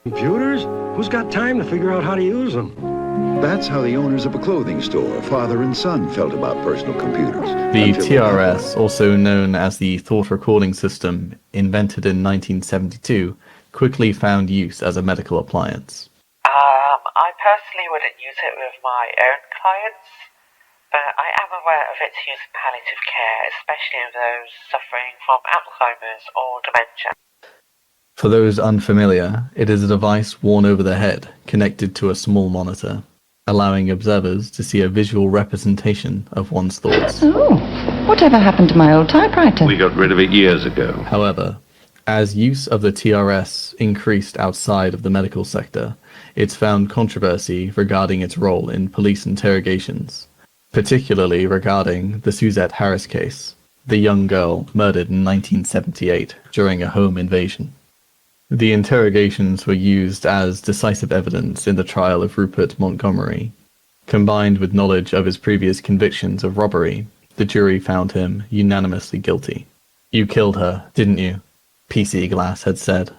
Computers? Who's got time to figure out how to use them? That's how the owners of a clothing store, father and son, felt about personal computers. The TRS, also known as the Thought Recording System, invented in 1972, quickly found use as a medical appliance. I personally wouldn't use it with my own clients, but I am aware of its use in palliative care, especially of those suffering from Alzheimer's or dementia. For those unfamiliar, it is a device worn over the head, connected to a small monitor, allowing observers to see a visual representation of one's thoughts. Oh, whatever happened to my old typewriter? We got rid of it years ago. However, as use of the TRS increased outside of the medical sector, it's found controversy regarding its role in police interrogations, particularly regarding the Suzette Harris case, the young girl murdered in 1978 during a home invasion. The interrogations were used as decisive evidence in the trial of Rupert Montgomery. Combined with knowledge of his previous convictions of robbery, the jury found him unanimously guilty. "You killed her, didn't you?" PC Glass had said.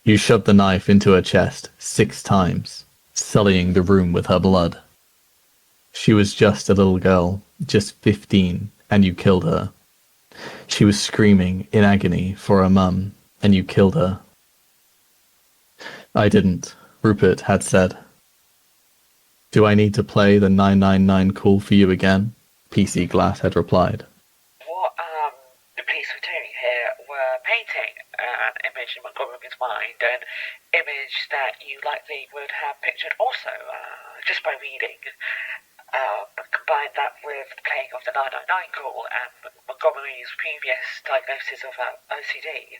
"You shoved the knife into her chest 6 times, sullying the room with her blood. She was just a little girl, just 15, and you killed her. She was screaming in agony for her mum, and you killed her." "I didn't," Rupert had said. "Do I need to play the 999 call for you again?" PC Glass had replied. What the police were doing here were painting an image in Montgomery's mind, an image that you likely would have pictured also just by reading. Combine that with the playing of the 999 call and Montgomery's previous diagnosis of OCD,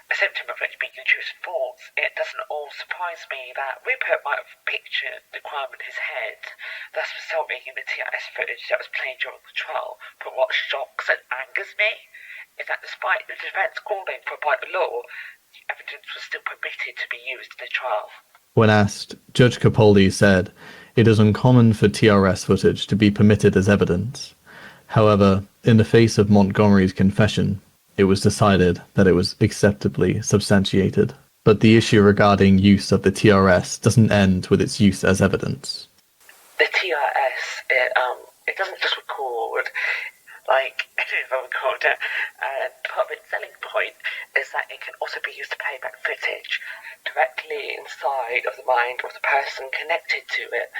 a symptom of which being intrusive thoughts, it doesn't all surprise me that Rupert might have pictured the crime in his head, thus resulting in the TRS footage that was played during the trial. But what shocks and angers me is that despite the defense calling for a point of law, the evidence was still permitted to be used in the trial. When asked, Judge Capaldi said, "It is uncommon for TRS footage to be permitted as evidence. However, in the face of Montgomery's confession, it was decided that it was acceptably substantiated. But the issue regarding use of the TRS doesn't end with its use as evidence." The TRS, it doesn't just record, like, if I record it, part of its selling point is that it can also be used to play back footage directly inside of the mind of the person connected to it.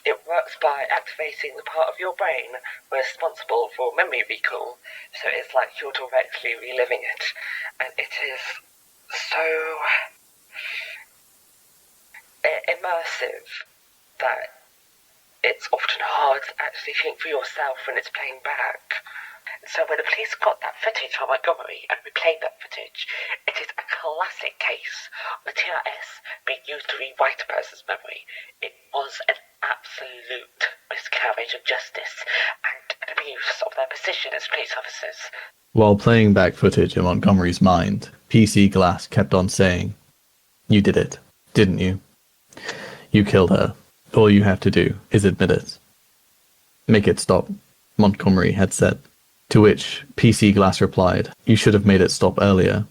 It works by activating the part of your brain responsible for memory recall, so it's like you're directly reliving it, and it is so immersive that it's often hard to actually think for yourself when it's playing back. So when the police got that footage from Montgomery and replayed that footage, it is a classic case of the TRS being used to rewrite a person's memory. It was an absolute miscarriage of justice and an abuse of their position as police officers. While playing back footage in Montgomery's mind, PC Glass kept on saying, "You did it, didn't you? You killed her. All you have to do is admit it." "Make it stop," Montgomery had said. To which PC Glass replied, "You should have made it stop earlier.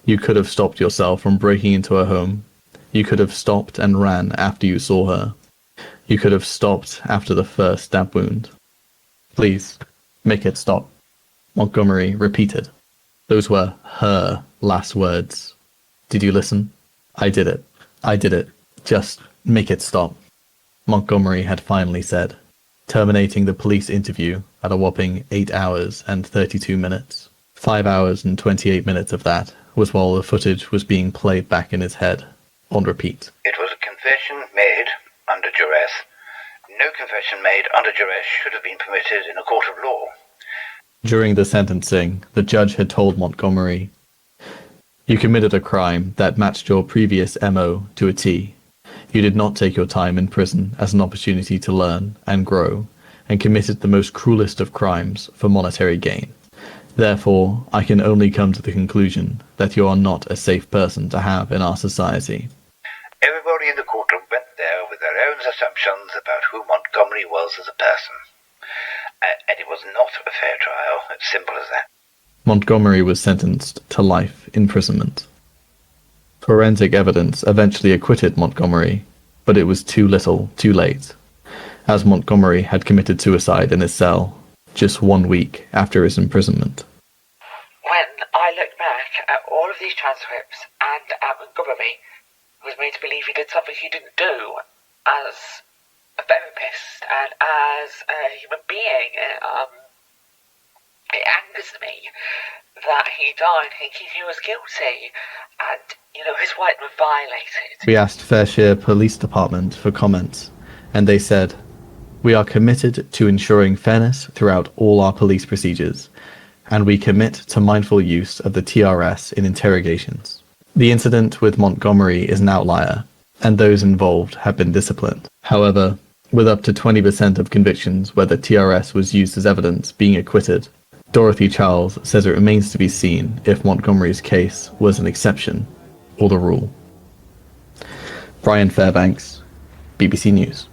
You could have stopped yourself from breaking into her home. You could have stopped and ran after you saw her. You could have stopped after the first stab wound. Please, make it stop," Montgomery repeated. Those were her last words. "Did you listen? I did it. I did it. Just make it stop," Montgomery had finally said, terminating the police interview at a whopping 8 hours and 32 minutes. 5 hours and 28 minutes of that was while the footage was being played back in his head, on repeat. "It was a confession made under duress. No confession made under duress should have been permitted in a court of law." During the sentencing, the judge had told Montgomery, "You committed a crime that matched your previous MO to a T. You did not take your time in prison as an opportunity to learn and grow, and committed the most cruelest of crimes for monetary gain. Therefore, I can only come to the conclusion that you are not a safe person to have in our society." Everybody in the courtroom went there with their own assumptions about who Montgomery was as a person. And it was not a fair trial, as simple as that. Montgomery was sentenced to life imprisonment. Forensic evidence eventually acquitted Montgomery, but it was too little, too late, as Montgomery had committed suicide in his cell just 1 week after his imprisonment. When I look back at all of these transcripts and at Montgomery, who was made to believe he did something he didn't do, as a therapist and as a human being, it angers me that he died thinking he was guilty, and, his rights were violated. We asked Fairshire Police Department for comments, and they said, "We are committed to ensuring fairness throughout all our police procedures, and we commit to mindful use of the TRS in interrogations. The incident with Montgomery is an outlier, and those involved have been disciplined. However, with up to 20% of convictions where the TRS was used as evidence being acquitted, Dorothy Charles says it remains to be seen if Montgomery's case was an exception or the rule." Brian Fairbanks, BBC News.